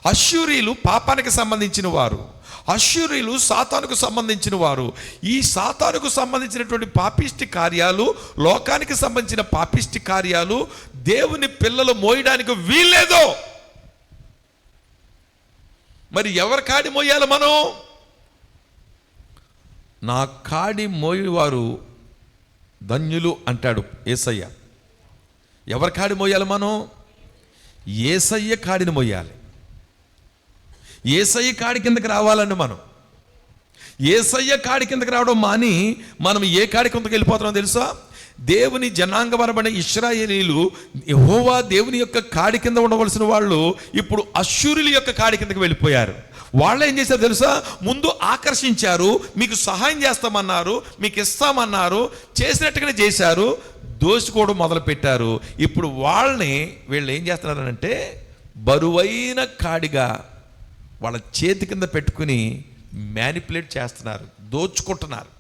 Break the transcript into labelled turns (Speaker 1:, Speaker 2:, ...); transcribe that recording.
Speaker 1: అష్షూరీయులు పాపానికి సంబంధించిన వారు, అష్షూరీయులు సాతానుకు సంబంధించిన వారు. ఈ సాతానుకు సంబంధించినటువంటి పాపిష్టి కార్యాలు, లోకానికి సంబంధించిన పాపిష్టి కార్యాలు దేవుని పిల్లలు మోయడానికి వీల్లేదు. మరి ఎవరి కాడి మోయాలి మనం? నా కాడి మోయేవారు ధన్యులు అంటాడు యేసయ్య. ఎవరి కాడి మోయాలి మనం? యేసయ్య కాడిని మోయాలి. యేసయ్య కాడి కిందకి రావాలండి మనం. యేసయ్య కాడి కిందకి రావడం మాని మనం ఏ కాడి కిందకి వెళ్ళిపోతున్నాం తెలుసా? దేవుని జనాంగమనబడిన ఇశ్రాయేలీలు యెహోవా దేవుని యొక్క కాడి కింద ఉండవలసిన వాళ్ళు ఇప్పుడు అష్షూరీయుల యొక్క కాడి కిందకి వెళ్ళిపోయారు. వాళ్ళు ఏం చేశారు తెలుసా? ముందు ఆకర్షించారు, మీకు సహాయం చేస్తామన్నారు, మీకు ఇస్తామన్నారు, చేసినట్టుగానే చేశారు, దోచుకోవడం మొదలుపెట్టారు. ఇప్పుడు వీళ్ళు ఏం చేస్తున్నారంటే బరువైన కాడిగా వాళ్ళ చేతి కింద పెట్టుకుని మ్యానిపులేట్ చేస్తున్నారు, దోచుకుంటున్నారు.